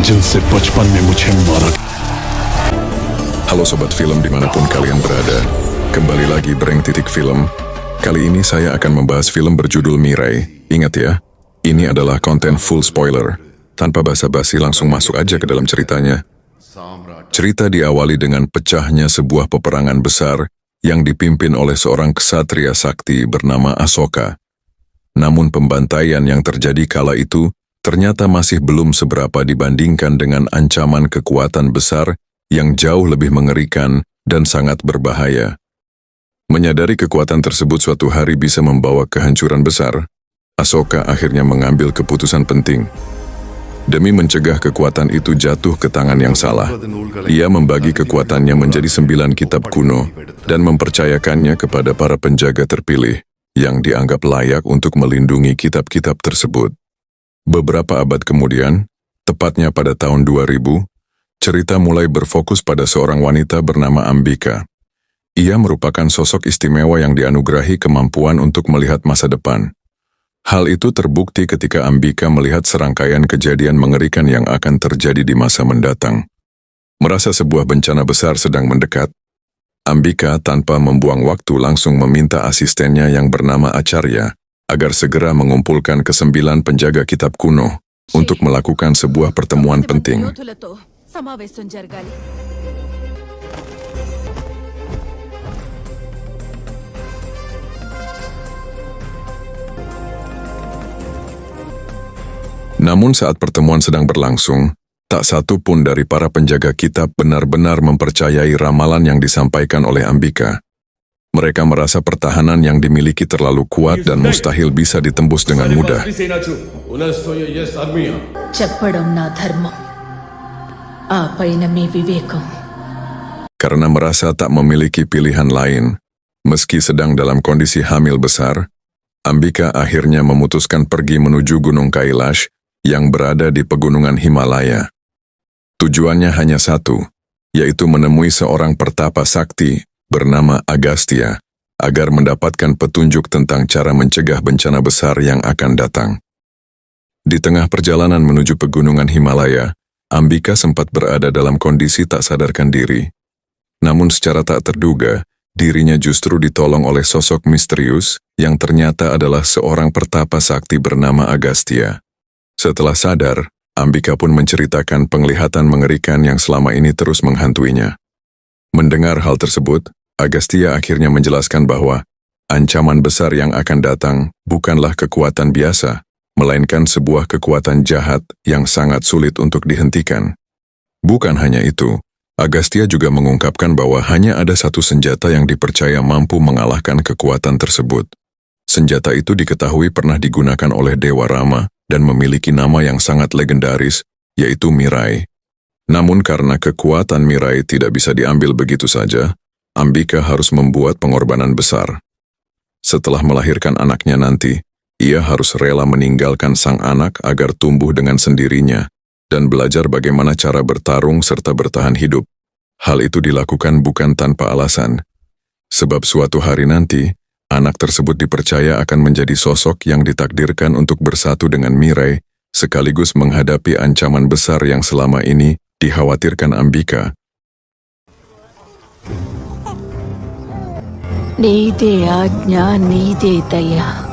जिनसे बचपन में मुझे मारा। Halo Sobat Film dimanapun kalian berada, kembali lagi Breng Titik Film. Kali ini saya akan membahas film berjudul Mirai. Ingat ya, ini adalah konten full spoiler. Tanpa basa-basi langsung masuk aja ke dalam ceritanya. Cerita diawali dengan pecahnya sebuah peperangan besar yang dipimpin oleh seorang ksatria sakti bernama Asoka. Namun pembantaian yang terjadi kala itu ternyata masih belum seberapa dibandingkan dengan ancaman kekuatan besar yang jauh lebih mengerikan dan sangat berbahaya. Menyadari kekuatan tersebut suatu hari bisa membawa kehancuran besar, Asoka akhirnya mengambil keputusan penting. Demi mencegah kekuatan itu jatuh ke tangan yang salah, ia membagi kekuatannya menjadi 9 kitab kuno dan mempercayakannya kepada para penjaga terpilih yang dianggap layak untuk melindungi kitab-kitab tersebut. Beberapa abad kemudian, tepatnya pada tahun 2000, cerita mulai berfokus pada seorang wanita bernama Ambika. Ia merupakan sosok istimewa yang dianugerahi kemampuan untuk melihat masa depan. Hal itu terbukti ketika Ambika melihat serangkaian kejadian mengerikan yang akan terjadi di masa mendatang. Merasa sebuah bencana besar sedang mendekat, Ambika tanpa membuang waktu langsung meminta asistennya yang bernama Acharya agar segera mengumpulkan ke-9 penjaga kitab kuno untuk melakukan sebuah pertemuan penting. Namun saat pertemuan sedang berlangsung, tak satu pun dari para penjaga kitab benar-benar mempercayai ramalan yang disampaikan oleh Ambika. Mereka merasa pertahanan yang dimiliki terlalu kuat dan mustahil bisa ditembus dengan mudah. Karena merasa tak memiliki pilihan lain, meski sedang dalam kondisi hamil besar, Ambika akhirnya memutuskan pergi menuju Gunung Kailash yang berada di pegunungan Himalaya. Tujuannya hanya satu, yaitu menemui seorang pertapa sakti bernama Agastya, agar mendapatkan petunjuk tentang cara mencegah bencana besar yang akan datang. Di tengah perjalanan menuju pegunungan Himalaya, Ambika sempat berada dalam kondisi tak sadarkan diri. Namun secara tak terduga, dirinya justru ditolong oleh sosok misterius yang ternyata adalah seorang pertapa sakti bernama Agastya. Setelah sadar, Ambika pun menceritakan penglihatan mengerikan yang selama ini terus menghantuinya. Mendengar hal tersebut, Agastya akhirnya menjelaskan bahwa ancaman besar yang akan datang bukanlah kekuatan biasa, melainkan sebuah kekuatan jahat yang sangat sulit untuk dihentikan. Bukan hanya itu, Agastya juga mengungkapkan bahwa hanya ada satu senjata yang dipercaya mampu mengalahkan kekuatan tersebut. Senjata itu diketahui pernah digunakan oleh Dewa Rama dan memiliki nama yang sangat legendaris, yaitu Mirai. Namun karena kekuatan Mirai tidak bisa diambil begitu saja, Ambika harus membuat pengorbanan besar. Setelah melahirkan anaknya nanti, ia harus rela meninggalkan sang anak agar tumbuh dengan sendirinya dan belajar bagaimana cara bertarung serta bertahan hidup. Hal itu dilakukan bukan tanpa alasan, sebab suatu hari nanti, anak tersebut dipercaya akan menjadi sosok yang ditakdirkan untuk bersatu dengan Mirai, sekaligus menghadapi ancaman besar yang selama ini dikhawatirkan Ambika. Nide ajna, nide daya.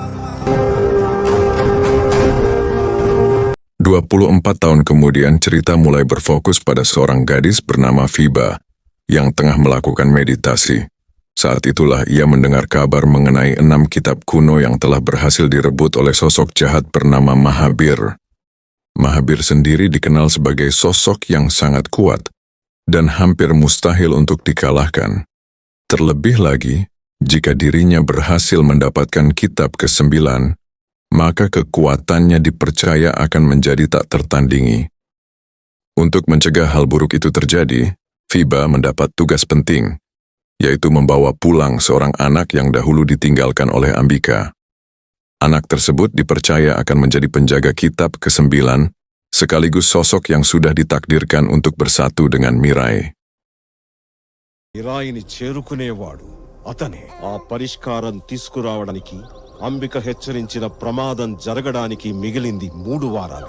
24 tahun kemudian cerita mulai berfokus pada seorang gadis bernama Fiba yang tengah melakukan meditasi. Saat itulah ia mendengar kabar mengenai 6 kitab kuno yang telah berhasil direbut oleh sosok jahat bernama Mahabir. Mahabir sendiri dikenal sebagai sosok yang sangat kuat dan hampir mustahil untuk dikalahkan. Terlebih lagi, jika dirinya berhasil mendapatkan kitab ke-9, maka kekuatannya dipercaya akan menjadi tak tertandingi. Untuk mencegah hal buruk itu terjadi, Fiba mendapat tugas penting, yaitu membawa pulang seorang anak yang dahulu ditinggalkan oleh Ambika. Anak tersebut dipercaya akan menjadi penjaga kitab ke-9, sekaligus sosok yang sudah ditakdirkan untuk bersatu dengan Mirai. మిరాయిని చేరుకునేవాడు అతనే. ఆ పరిష్కారం తీసుకురావడానికి అంబిక హెచ్చరించిన ప్రమాదం జరగడానికి మిగిలింది 3 వారాలు.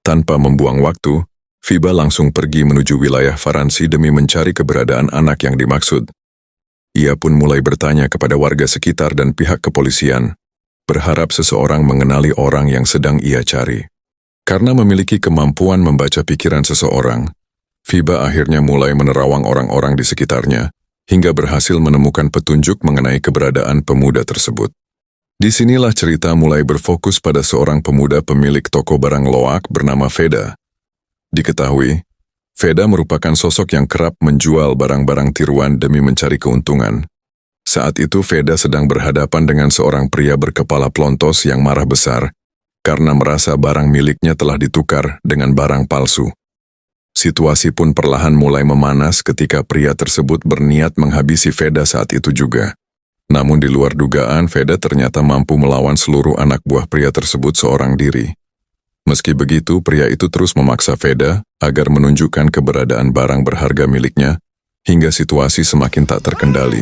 Tanpa membuang waktu, Fiba langsung pergi menuju wilayah Faransi demi mencari keberadaan anak yang dimaksud. Ia pun mulai bertanya kepada warga sekitar dan pihak kepolisian, berharap seseorang mengenali orang yang sedang ia cari. Karena memiliki kemampuan membaca pikiran seseorang, Fiba akhirnya mulai menerawang orang-orang di sekitarnya, hingga berhasil menemukan petunjuk mengenai keberadaan pemuda tersebut. Disinilah cerita mulai berfokus pada seorang pemuda pemilik toko barang loak bernama Feda. Diketahui, Feda merupakan sosok yang kerap menjual barang-barang tiruan demi mencari keuntungan. Saat itu Feda sedang berhadapan dengan seorang pria berkepala plontos yang marah besar karena merasa barang miliknya telah ditukar dengan barang palsu. Situasi pun perlahan mulai memanas ketika pria tersebut berniat menghabisi Feda saat itu juga. Namun di luar dugaan, Feda ternyata mampu melawan seluruh anak buah pria tersebut seorang diri. Meski begitu, pria itu terus memaksa Feda agar menunjukkan keberadaan barang berharga miliknya, hingga situasi semakin tak terkendali.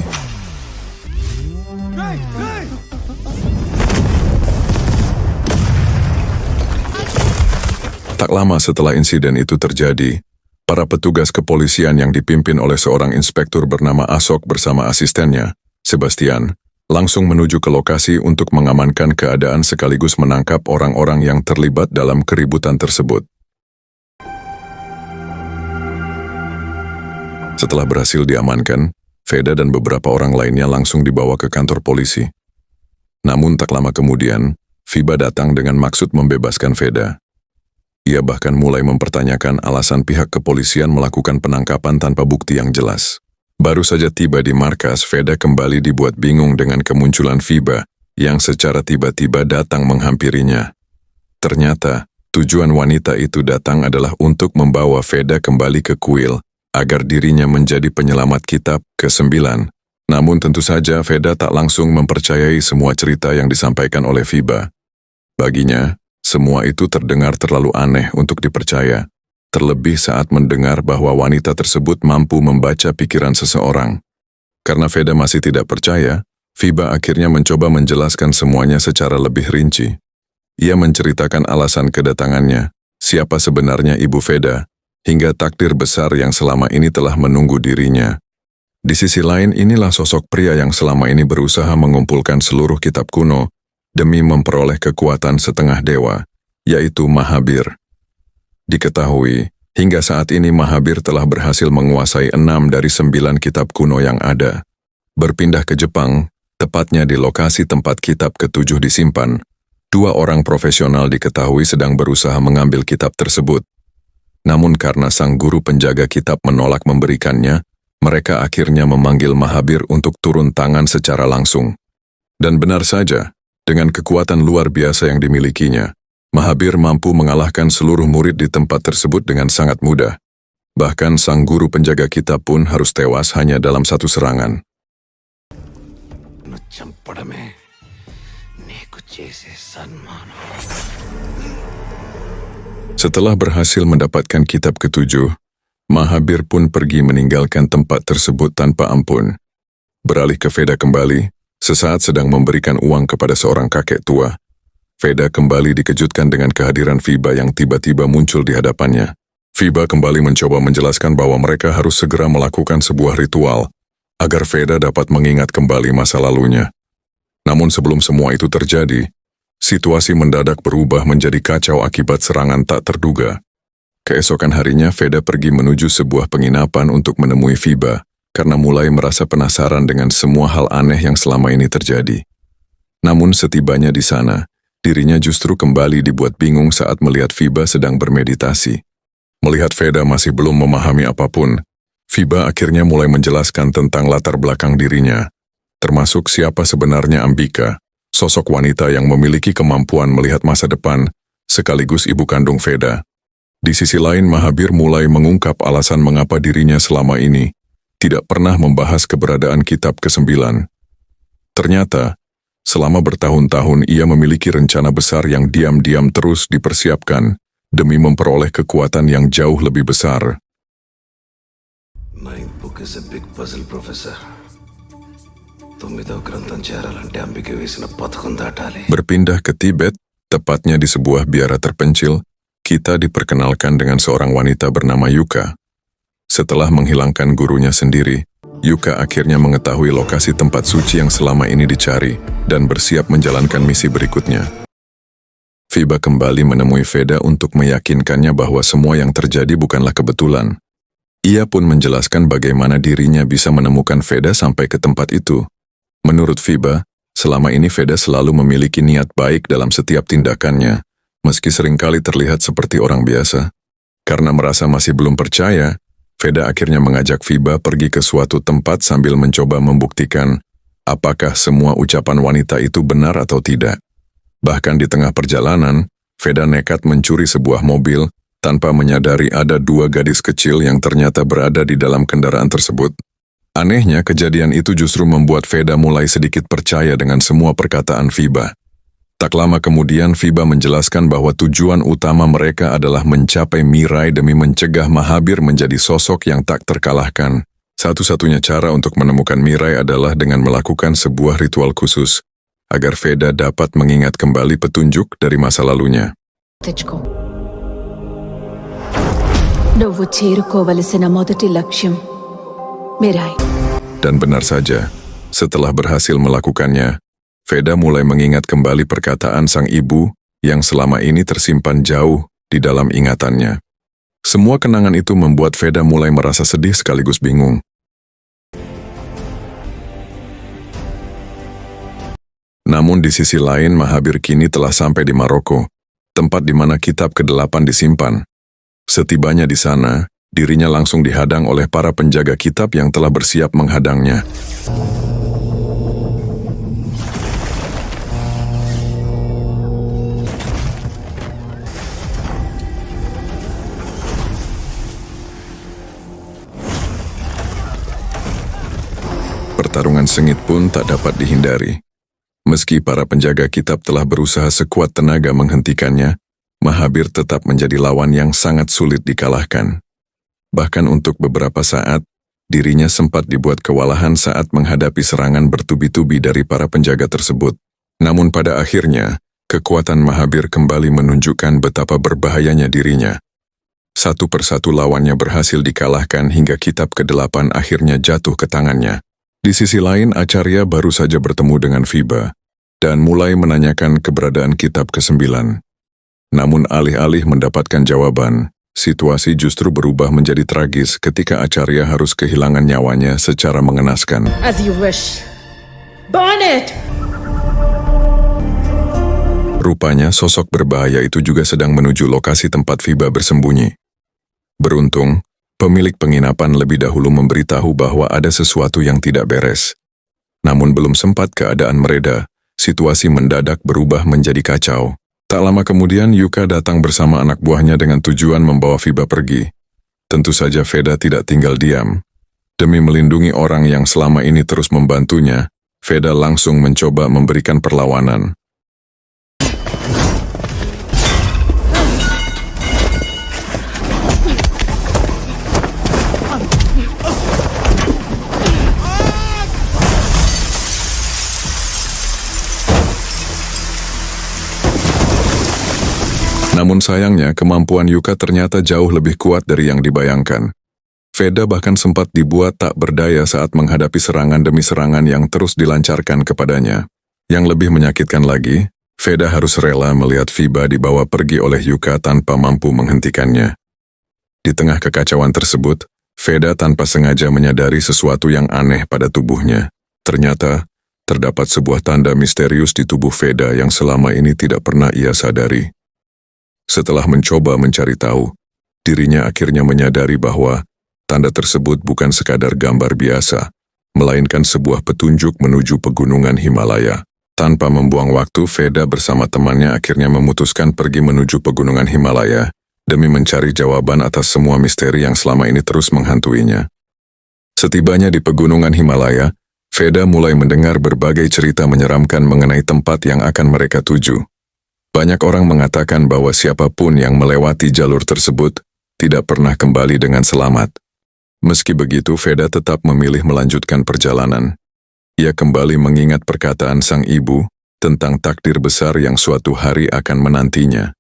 Tak lama setelah insiden itu terjadi, para petugas kepolisian yang dipimpin oleh seorang inspektur bernama Asok bersama asistennya, Sebastian, langsung menuju ke lokasi untuk mengamankan keadaan sekaligus menangkap orang-orang yang terlibat dalam keributan tersebut. Setelah berhasil diamankan, Feda dan beberapa orang lainnya langsung dibawa ke kantor polisi. Namun tak lama kemudian, Fiba datang dengan maksud membebaskan Feda. Ia bahkan mulai mempertanyakan alasan pihak kepolisian melakukan penangkapan tanpa bukti yang jelas. Baru saja tiba di markas, Feda kembali dibuat bingung dengan kemunculan Fiba yang secara tiba-tiba datang menghampirinya. Ternyata, tujuan wanita itu datang adalah untuk membawa Feda kembali ke kuil agar dirinya menjadi penyelamat kitab ke-9. Namun tentu saja Feda tak langsung mempercayai semua cerita yang disampaikan oleh Fiba. Baginya, semua itu terdengar terlalu aneh untuk dipercaya. Terlebih saat mendengar bahwa wanita tersebut mampu membaca pikiran seseorang. Karena Feda masih tidak percaya, Fiba akhirnya mencoba menjelaskan semuanya secara lebih rinci. Ia menceritakan alasan kedatangannya, siapa sebenarnya ibu Feda, hingga takdir besar yang selama ini telah menunggu dirinya. Di sisi lain, inilah sosok pria yang selama ini berusaha mengumpulkan seluruh kitab kuno demi memperoleh kekuatan setengah dewa, yaitu Mahabir. Diketahui, hingga saat ini Mahabir telah berhasil menguasai 6 dari 9 kitab kuno yang ada. Berpindah ke Jepang, tepatnya di lokasi tempat kitab ke-7 disimpan, 2 orang profesional diketahui sedang berusaha mengambil kitab tersebut. Namun karena sang guru penjaga kitab menolak memberikannya, mereka akhirnya memanggil Mahabir untuk turun tangan secara langsung. Dan benar saja, dengan kekuatan luar biasa yang dimilikinya, Mahabir mampu mengalahkan seluruh murid di tempat tersebut dengan sangat mudah. Bahkan sang guru penjaga kitab pun harus tewas hanya dalam satu serangan. Setelah berhasil mendapatkan kitab ke-7, Mahabir pun pergi meninggalkan tempat tersebut tanpa ampun. Beralih ke Feda kembali, sesaat sedang memberikan uang kepada seorang kakek tua. Feda kembali dikejutkan dengan kehadiran Fiba yang tiba-tiba muncul di hadapannya. Fiba kembali mencoba menjelaskan bahwa mereka harus segera melakukan sebuah ritual agar Feda dapat mengingat kembali masa lalunya. Namun sebelum semua itu terjadi, situasi mendadak berubah menjadi kacau akibat serangan tak terduga. Keesokan harinya Feda pergi menuju sebuah penginapan untuk menemui Fiba karena mulai merasa penasaran dengan semua hal aneh yang selama ini terjadi. Namun setibanya di sana, dirinya justru kembali dibuat bingung saat melihat Fiba sedang bermeditasi. Melihat Feda masih belum memahami apapun, Fiba akhirnya mulai menjelaskan tentang latar belakang dirinya, termasuk siapa sebenarnya Ambika, sosok wanita yang memiliki kemampuan melihat masa depan, sekaligus ibu kandung Feda. Di sisi lain, Mahabir mulai mengungkap alasan mengapa dirinya selama ini tidak pernah membahas keberadaan kitab ke-9. Ternyata, selama bertahun-tahun ia memiliki rencana besar yang diam-diam terus dipersiapkan demi memperoleh kekuatan yang jauh lebih besar. Ninth book is a big puzzle, Professor. 9వ గ్రంథం చేరాలంటే అంబిక వేసిన పథకం దాటాలి. Berpindah ke Tibet, tepatnya di sebuah biara terpencil, kita diperkenalkan dengan seorang wanita bernama Yuka. Setelah menghilangkan gurunya sendiri, Yuka akhirnya mengetahui lokasi tempat suci yang selama ini dicari dan bersiap menjalankan misi berikutnya. Fiba kembali menemui Veda untuk meyakinkannya bahwa semua yang terjadi bukanlah kebetulan. Ia pun menjelaskan bagaimana dirinya bisa menemukan Veda sampai ke tempat itu. Menurut Fiba, selama ini Veda selalu memiliki niat baik dalam setiap tindakannya, meski seringkali terlihat seperti orang biasa. Karena merasa masih belum percaya, Veda akhirnya mengajak Fiba pergi ke suatu tempat sambil mencoba membuktikan apakah semua ucapan wanita itu benar atau tidak. Bahkan di tengah perjalanan, Veda nekat mencuri sebuah mobil tanpa menyadari ada 2 gadis kecil yang ternyata berada di dalam kendaraan tersebut. Anehnya, kejadian itu justru membuat Veda mulai sedikit percaya dengan semua perkataan Fiba. Tak lama kemudian, Fiba menjelaskan bahwa tujuan utama mereka adalah mencapai Mirai demi mencegah Mahabir menjadi sosok yang tak terkalahkan. Satu-satunya cara untuk menemukan Mirai adalah dengan melakukan sebuah ritual khusus, agar Veda dapat mengingat kembali petunjuk dari masa lalunya. తెచ్చుకో నువ్వు చేరుకోవలసిన మొదటి లక్ష్యం Mirai. Dan benar saja, setelah berhasil melakukannya, Veda mulai mengingat kembali perkataan sang ibu yang selama ini tersimpan jauh di dalam ingatannya. Semua kenangan itu membuat Veda mulai merasa sedih sekaligus bingung. Namun di sisi lain, Mahabir kini telah sampai di Maroko, tempat di mana kitab ke-8 disimpan. Setibanya di sana, dirinya langsung dihadang oleh para penjaga kitab yang telah bersiap menghadangnya. Pertarungan sengit pun tak dapat dihindari. Meski para penjaga kitab telah berusaha sekuat tenaga menghentikannya, Mahabir tetap menjadi lawan yang sangat sulit dikalahkan. Bahkan untuk beberapa saat, dirinya sempat dibuat kewalahan saat menghadapi serangan bertubi-tubi dari para penjaga tersebut. Namun pada akhirnya, kekuatan Mahabir kembali menunjukkan betapa berbahayanya dirinya. Satu persatu lawannya berhasil dikalahkan hingga kitab ke-8 akhirnya jatuh ke tangannya. Di sisi lain, Acarya baru saja bertemu dengan Fiba dan mulai menanyakan keberadaan kitab ke-9. Namun alih-alih mendapatkan jawaban, situasi justru berubah menjadi tragis ketika Acarya harus kehilangan nyawanya secara mengenaskan. As you wish. Burn it! Rupanya sosok berbahaya itu juga sedang menuju lokasi tempat Fiba bersembunyi. Beruntung, pemilik penginapan lebih dahulu memberitahu bahwa ada sesuatu yang tidak beres. Namun belum sempat keadaan mereda, situasi mendadak berubah menjadi kacau. Tak lama kemudian Yuka datang bersama anak buahnya dengan tujuan membawa Fiba pergi. Tentu saja Veda tidak tinggal diam. Demi melindungi orang yang selama ini terus membantunya, Veda langsung mencoba memberikan perlawanan. Namun sayangnya, kemampuan Yuka ternyata jauh lebih kuat dari yang dibayangkan. Veda bahkan sempat dibuat tak berdaya saat menghadapi serangan demi serangan yang terus dilancarkan kepadanya. Yang lebih menyakitkan lagi, Veda harus rela melihat Fiba dibawa pergi oleh Yuka tanpa mampu menghentikannya. Di tengah kekacauan tersebut, Veda tanpa sengaja menyadari sesuatu yang aneh pada tubuhnya. Ternyata, terdapat sebuah tanda misterius di tubuh Veda yang selama ini tidak pernah ia sadari. Setelah mencoba mencari tahu, dirinya akhirnya menyadari bahwa tanda tersebut bukan sekadar gambar biasa, melainkan sebuah petunjuk menuju pegunungan Himalaya. Tanpa membuang waktu, Veda bersama temannya akhirnya memutuskan pergi menuju pegunungan Himalaya demi mencari jawaban atas semua misteri yang selama ini terus menghantuinya. Setibanya di pegunungan Himalaya, Veda mulai mendengar berbagai cerita menyeramkan mengenai tempat yang akan mereka tuju. Banyak orang mengatakan bahwa siapapun yang melewati jalur tersebut tidak pernah kembali dengan selamat. Meski begitu, Veda tetap memilih melanjutkan perjalanan. Ia kembali mengingat perkataan sang ibu tentang takdir besar yang suatu hari akan menantinya.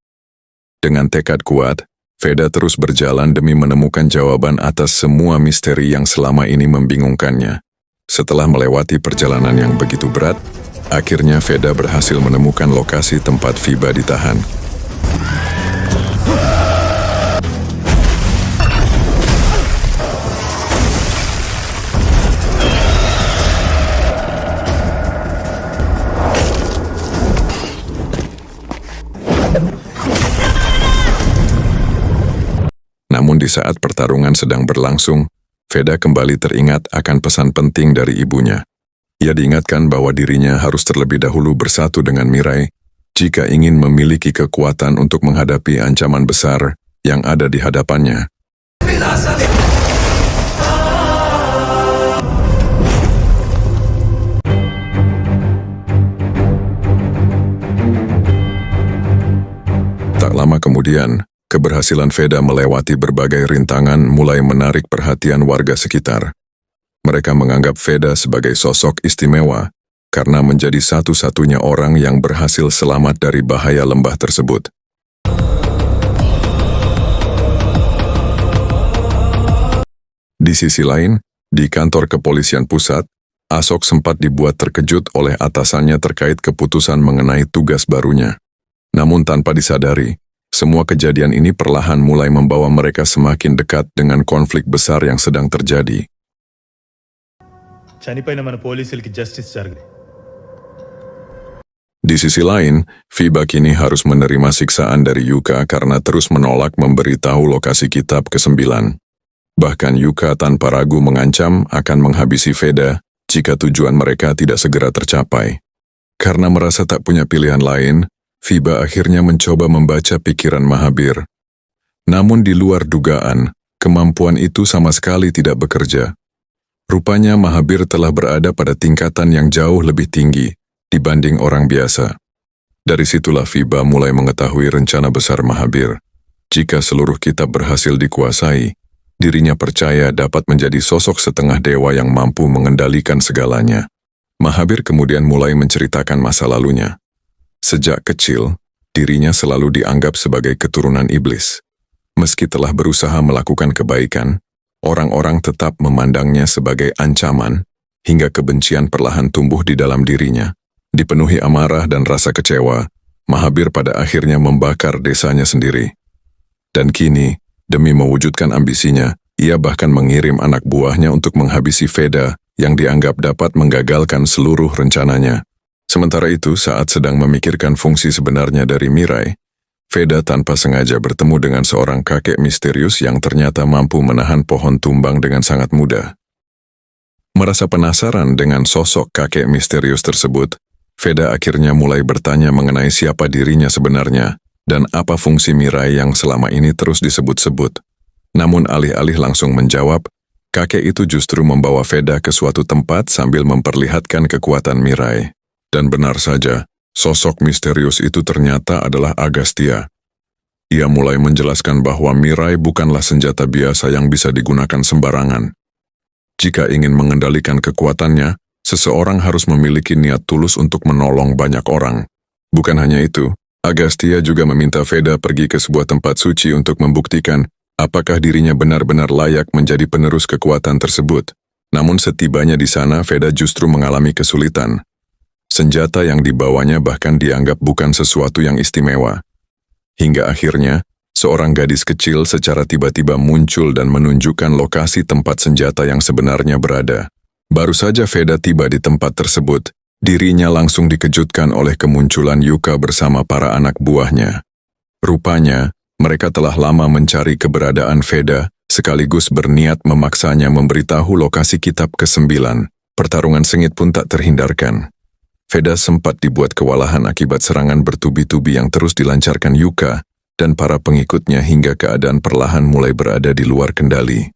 Dengan tekad kuat, Veda terus berjalan demi menemukan jawaban atas semua misteri yang selama ini membingungkannya. Setelah melewati perjalanan yang begitu berat, akhirnya Veda berhasil menemukan lokasi tempat Fiba ditahan. Namun di saat pertarungan sedang berlangsung, Veda kembali teringat akan pesan penting dari ibunya. Ia diingatkan bahwa dirinya harus terlebih dahulu bersatu dengan Mirai jika ingin memiliki kekuatan untuk menghadapi ancaman besar yang ada di hadapannya. Tak lama kemudian, keberhasilan Veda melewati berbagai rintangan mulai menarik perhatian warga sekitar. Mereka menganggap Veda sebagai sosok istimewa karena menjadi satu-satunya orang yang berhasil selamat dari bahaya lembah tersebut. Di sisi lain, di kantor kepolisian pusat, Asok sempat dibuat terkejut oleh atasannya terkait keputusan mengenai tugas barunya. Namun tanpa disadari, semua kejadian ini perlahan mulai membawa mereka semakin dekat dengan konflik besar yang sedang terjadi. చనిపోయిన మన పోలీసులకి జస్టిస్ జరగదు. Di sisi lain, Fiba kini harus menerima siksaan dari Yuka karena terus menolak memberitahu lokasi kitab ke-9. Bahkan Yuka tanpa ragu mengancam akan menghabisi Veda jika tujuan mereka tidak segera tercapai. Karena merasa tak punya pilihan lain, Fiba akhirnya mencoba membaca pikiran Mahabir. Namun di luar dugaan, kemampuan itu sama sekali tidak bekerja. Rupanya Mahabir telah berada pada tingkatan yang jauh lebih tinggi dibanding orang biasa. Dari situlah Fiba mulai mengetahui rencana besar Mahabir. Jika seluruh kitab berhasil dikuasai, dirinya percaya dapat menjadi sosok setengah dewa yang mampu mengendalikan segalanya. Mahabir kemudian mulai menceritakan masa lalunya. Sejak kecil, dirinya selalu dianggap sebagai keturunan iblis. Meski telah berusaha melakukan kebaikan, orang-orang tetap memandangnya sebagai ancaman, hingga kebencian perlahan tumbuh di dalam dirinya. Dipenuhi amarah dan rasa kecewa, Mahabir pada akhirnya membakar desanya sendiri. Dan kini, demi mewujudkan ambisinya, ia bahkan mengirim anak buahnya untuk menghabisi Veda yang dianggap dapat menggagalkan seluruh rencananya. Sementara itu, saat sedang memikirkan fungsi sebenarnya dari Mirai, Veda tanpa sengaja bertemu dengan seorang kakek misterius yang ternyata mampu menahan pohon tumbang dengan sangat mudah. Merasa penasaran dengan sosok kakek misterius tersebut, Veda akhirnya mulai bertanya mengenai siapa dirinya sebenarnya dan apa fungsi Mirai yang selama ini terus disebut-sebut. Namun alih-alih langsung menjawab, kakek itu justru membawa Veda ke suatu tempat sambil memperlihatkan kekuatan Mirai. Dan benar saja, sosok misterius itu ternyata adalah Agastya. Ia mulai menjelaskan bahwa Mirai bukanlah senjata biasa yang bisa digunakan sembarangan. Jika ingin mengendalikan kekuatannya, seseorang harus memiliki niat tulus untuk menolong banyak orang. Bukan hanya itu, Agastya juga meminta Veda pergi ke sebuah tempat suci untuk membuktikan apakah dirinya benar-benar layak menjadi penerus kekuatan tersebut. Namun setibanya di sana, Veda justru mengalami kesulitan. Senjata yang dibawanya bahkan dianggap bukan sesuatu yang istimewa. Hingga akhirnya, seorang gadis kecil secara tiba-tiba muncul dan menunjukkan lokasi tempat senjata yang sebenarnya berada. Baru saja Veda tiba di tempat tersebut, dirinya langsung dikejutkan oleh kemunculan Yuka bersama para anak buahnya. Rupanya, mereka telah lama mencari keberadaan Veda, sekaligus berniat memaksanya memberitahu lokasi kitab ke-9. Pertarungan sengit pun tak terhindarkan. Veda sempat dibuat kewalahan akibat serangan bertubi-tubi yang terus dilancarkan Yuka dan para pengikutnya hingga keadaan perlahan mulai berada di luar kendali.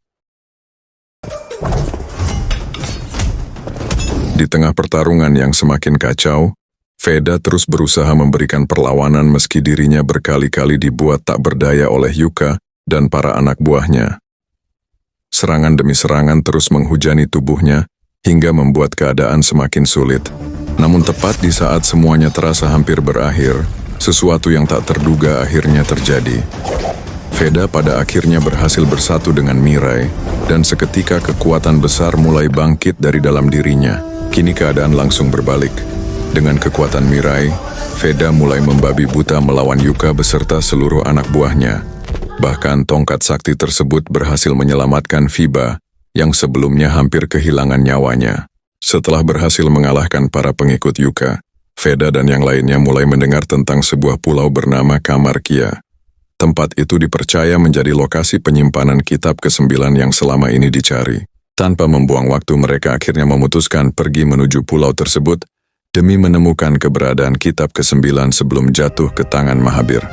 Di tengah pertarungan yang semakin kacau, Veda terus berusaha memberikan perlawanan meski dirinya berkali-kali dibuat tak berdaya oleh Yuka dan para anak buahnya. Serangan demi serangan terus menghujani tubuhnya hingga membuat keadaan semakin sulit. Namun tepat di saat semuanya terasa hampir berakhir, Sesuatu yang tak terduga akhirnya terjadi. Veda pada akhirnya berhasil bersatu dengan Mirai, dan seketika kekuatan besar mulai bangkit dari dalam dirinya. Kini keadaan langsung berbalik. Dengan kekuatan Mirai, Veda mulai membabi buta melawan Yuka beserta seluruh anak buahnya. Bahkan tongkat sakti tersebut berhasil menyelamatkan Fiba, yang sebelumnya hampir kehilangan nyawanya. Setelah berhasil mengalahkan para pengikut Yuka, Veda dan yang lainnya mulai mendengar tentang sebuah pulau bernama Kamarkia. Tempat itu dipercaya menjadi lokasi penyimpanan kitab ke-9 yang selama ini dicari. Tanpa membuang waktu, mereka akhirnya memutuskan pergi menuju pulau tersebut demi menemukan keberadaan kitab ke-9 sebelum jatuh ke tangan Mahabir.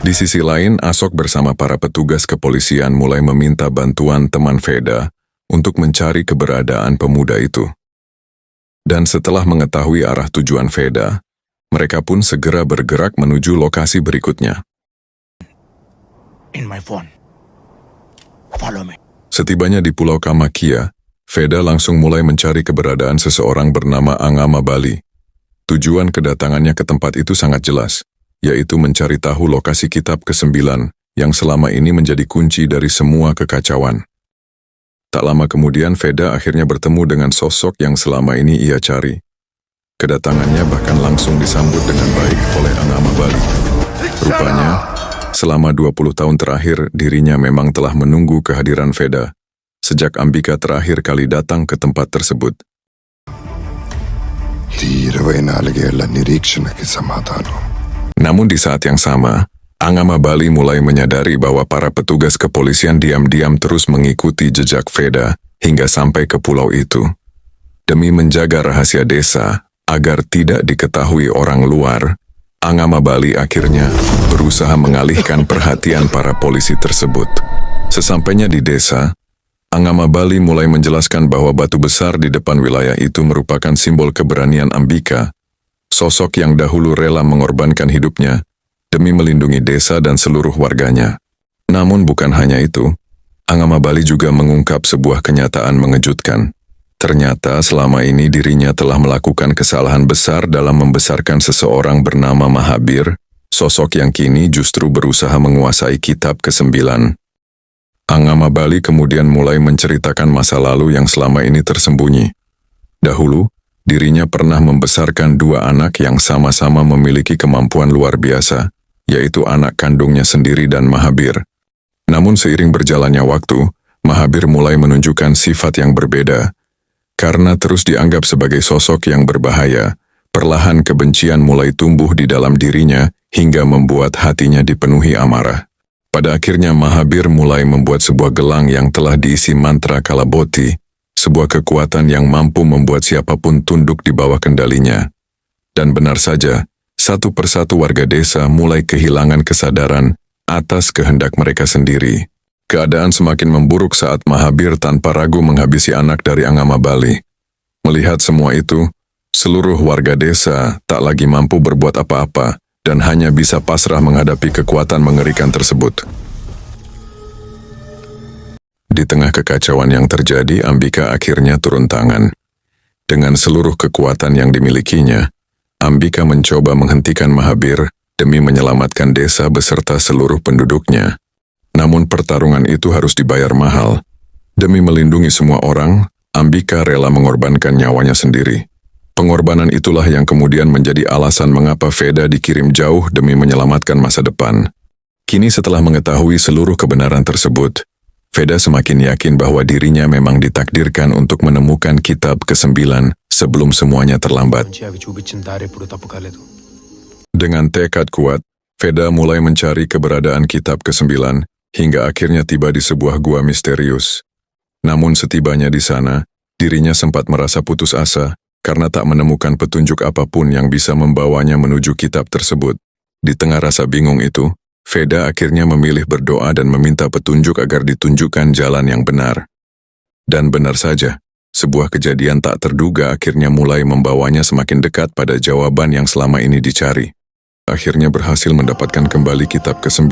Di sisi lain, Asok bersama para petugas kepolisian mulai meminta bantuan teman Veda untuk mencari keberadaan pemuda itu. Dan setelah mengetahui arah tujuan Veda, mereka pun segera bergerak menuju lokasi berikutnya. In my phone. Follow me. Setibanya di Pulau Kamakia, Veda langsung mulai mencari keberadaan seseorang bernama Angama Bali. Tujuan kedatangannya ke tempat itu sangat jelas, yaitu mencari tahu lokasi kitab ke-9 yang selama ini menjadi kunci dari semua kekacauan. Tak lama kemudian Veda akhirnya bertemu dengan sosok yang selama ini ia cari. Kedatangannya bahkan langsung disambut dengan baik oleh Angama Bali. Rupanya, selama 20 tahun terakhir dirinya memang telah menunggu kehadiran Veda, sejak Ambika terakhir kali datang ke tempat tersebut. Namun di saat yang sama, Angama Bali mulai menyadari bahwa para petugas kepolisian diam-diam terus mengikuti jejak Veda hingga sampai ke pulau itu. Demi menjaga rahasia desa agar tidak diketahui orang luar, Angama Bali akhirnya berusaha mengalihkan perhatian para polisi tersebut. Sesampainya di desa, Angama Bali mulai menjelaskan bahwa batu besar di depan wilayah itu merupakan simbol keberanian Ambika, sosok yang dahulu rela mengorbankan hidupnya demi melindungi desa dan seluruh warganya. Namun bukan hanya itu, Angama Bali juga mengungkap sebuah kenyataan mengejutkan. Ternyata selama ini dirinya telah melakukan kesalahan besar dalam membesarkan seseorang bernama Mahabir, sosok yang kini justru berusaha menguasai kitab ke-9. Angama Bali kemudian mulai menceritakan masa lalu yang selama ini tersembunyi. Dahulu, dirinya pernah membesarkan 2 anak yang sama-sama memiliki kemampuan luar biasa, yaitu anak kandungnya sendiri dan Mahabir. Namun seiring berjalannya waktu, Mahabir mulai menunjukkan sifat yang berbeda. Karena terus dianggap sebagai sosok yang berbahaya, perlahan kebencian mulai tumbuh di dalam dirinya hingga membuat hatinya dipenuhi amarah. Pada akhirnya Mahabir mulai membuat sebuah gelang yang telah diisi mantra Kalaboti, sebuah kekuatan yang mampu membuat siapapun tunduk di bawah kendalinya. Dan benar saja, satu persatu warga desa mulai kehilangan kesadaran atas kehendak mereka sendiri. Keadaan semakin memburuk saat Mahabir tanpa ragu menghabisi anak dari Angama Bali. Melihat semua itu, seluruh warga desa tak lagi mampu berbuat apa-apa dan hanya bisa pasrah menghadapi kekuatan mengerikan tersebut. Di tengah kekacauan yang terjadi, Ambika akhirnya turun tangan. Dengan seluruh kekuatan yang dimilikinya, Ambika mencoba menghentikan Mahabir demi menyelamatkan desa beserta seluruh penduduknya. Namun pertarungan itu harus dibayar mahal. Demi melindungi semua orang, Ambika rela mengorbankan nyawanya sendiri. Pengorbanan itulah yang kemudian menjadi alasan mengapa Veda dikirim jauh demi menyelamatkan masa depan. Kini setelah mengetahui seluruh kebenaran tersebut, Veda semakin yakin bahwa dirinya memang ditakdirkan untuk menemukan kitab ke-9 sebelum semuanya terlambat. Dengan tekad kuat, Veda mulai mencari keberadaan kitab ke-9 hingga akhirnya tiba di sebuah gua misterius. Namun setibanya di sana, dirinya sempat merasa putus asa karena tak menemukan petunjuk apapun yang bisa membawanya menuju kitab tersebut. Di tengah rasa bingung itu, Veda akhirnya memilih berdoa dan meminta petunjuk agar ditunjukkan jalan yang benar. Dan benar saja, sebuah kejadian tak terduga akhirnya mulai membawanya semakin dekat pada jawaban yang selama ini dicari. Akhirnya berhasil mendapatkan kembali kitab ke-9.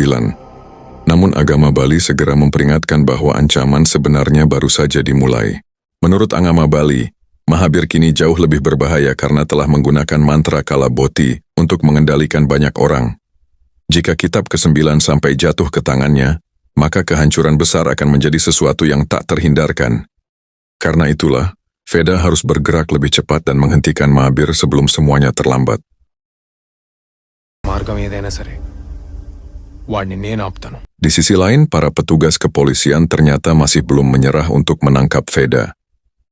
Namun Agama Bali segera memperingatkan bahwa ancaman sebenarnya baru saja dimulai. Menurut Angama Bali, Mahabir kini jauh lebih berbahaya karena telah menggunakan mantra Kalaboti untuk mengendalikan banyak orang. Jika kitab ke-9 sampai jatuh ke tangannya, maka kehancuran besar akan menjadi sesuatu yang tak terhindarkan. Karena itulah, Veda harus bergerak lebih cepat dan menghentikan Mahabir sebelum semuanya terlambat. మార్గం ఏదైనా సరే వాడిని నేను ఆపుతాను. Di sisi lain, para petugas kepolisian ternyata masih belum menyerah untuk menangkap Veda.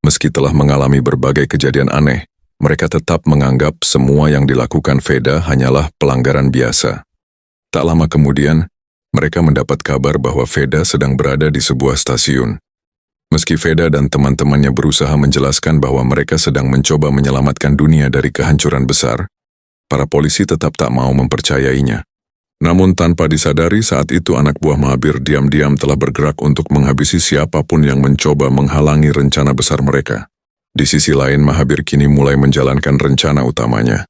Meski telah mengalami berbagai kejadian aneh, mereka tetap menganggap semua yang dilakukan Veda hanyalah pelanggaran biasa. Tak lama kemudian, mereka mendapat kabar bahwa Veda sedang berada di sebuah stasiun. Meski Veda dan teman-temannya berusaha menjelaskan bahwa mereka sedang mencoba menyelamatkan dunia dari kehancuran besar, para polisi tetap tak mau mempercayainya. Namun tanpa disadari saat itu anak buah Mahabir diam-diam telah bergerak untuk menghabisi siapapun yang mencoba menghalangi rencana besar mereka. Di sisi lain, Mahabir kini mulai menjalankan rencana utamanya.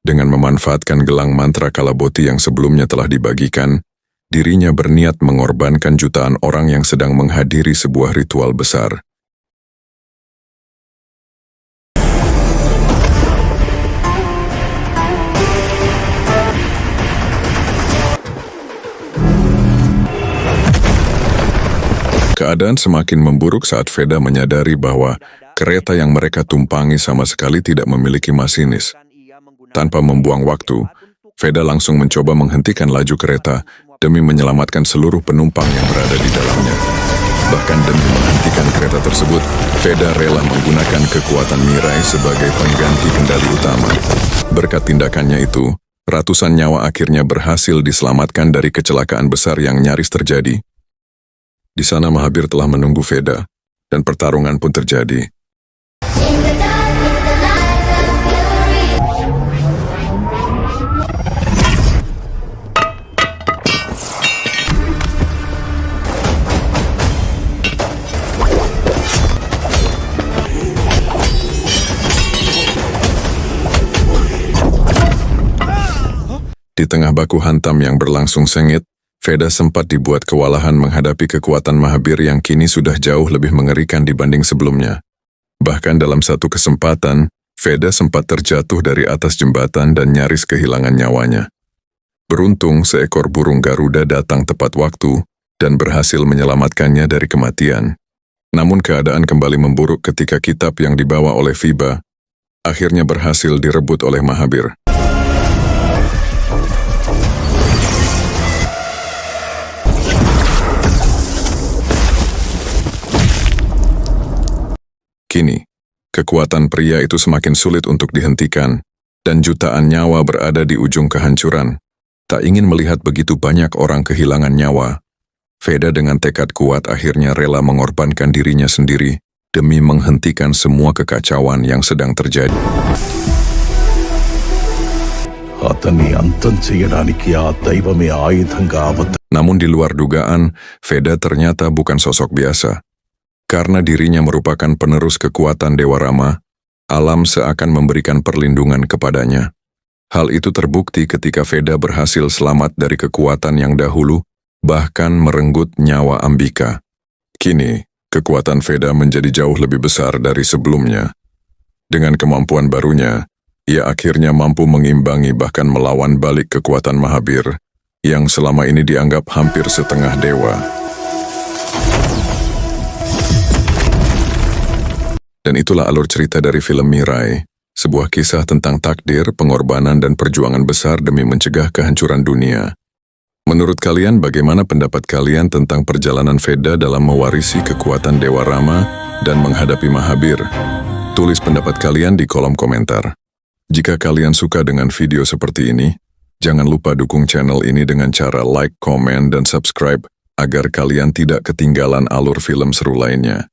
Dengan memanfaatkan gelang mantra Kalaboti yang sebelumnya telah dibagikan, dirinya berniat mengorbankan jutaan orang yang sedang menghadiri sebuah ritual besar. Keadaan semakin memburuk saat Veda menyadari bahwa kereta yang mereka tumpangi sama sekali tidak memiliki masinis. Tanpa membuang waktu, Veda langsung mencoba menghentikan laju kereta demi menyelamatkan seluruh penumpang yang berada di dalamnya. Bahkan demi menghentikan kereta tersebut, Veda rela menggunakan kekuatan Mirai sebagai pengganti kendali utama. Berkat tindakannya itu, ratusan nyawa akhirnya berhasil diselamatkan dari kecelakaan besar yang nyaris terjadi. Di sana Mahabir telah menunggu Veda, dan pertarungan pun terjadi. Di tengah baku hantam yang berlangsung sengit, Veda sempat dibuat kewalahan menghadapi kekuatan Mahabir yang kini sudah jauh lebih mengerikan dibanding sebelumnya. Bahkan dalam satu kesempatan, Veda sempat terjatuh dari atas jembatan dan nyaris kehilangan nyawanya. Beruntung, seekor burung Garuda datang tepat waktu dan berhasil menyelamatkannya dari kematian. Namun keadaan kembali memburuk ketika kitab yang dibawa oleh Fiba akhirnya berhasil direbut oleh Mahabir. Kini, kekuatan pria itu semakin sulit untuk dihentikan, dan jutaan nyawa berada di ujung kehancuran. Tak ingin melihat begitu banyak orang kehilangan nyawa, Veda dengan tekad kuat akhirnya rela mengorbankan dirinya sendiri demi menghentikan semua kekacauan yang sedang terjadi. అతన్ని అంతం చేయడానికి ఆ దైవమే ఆయుధంగా Namun di luar dugaan, Veda ternyata bukan sosok biasa. Karena dirinya merupakan penerus kekuatan Dewa Rama, alam seakan memberikan perlindungan kepadanya. Hal itu terbukti ketika Veda berhasil selamat dari kekuatan yang dahulu, bahkan merenggut nyawa Ambika. Kini, kekuatan Veda menjadi jauh lebih besar dari sebelumnya. Dengan kemampuan barunya, ia akhirnya mampu mengimbangi bahkan melawan balik kekuatan Mahabir, yang selama ini dianggap hampir setengah dewa. Dan itulah alur cerita dari film Mirai, sebuah kisah tentang takdir, pengorbanan, dan perjuangan besar demi mencegah kehancuran dunia. Menurut kalian, bagaimana pendapat kalian tentang perjalanan Veda dalam mewarisi kekuatan Dewa Rama dan menghadapi Mahabir? Tulis pendapat kalian di kolom komentar. Jika kalian suka dengan video seperti ini, jangan lupa dukung channel ini dengan cara like, komen, dan subscribe agar kalian tidak ketinggalan alur film seru lainnya.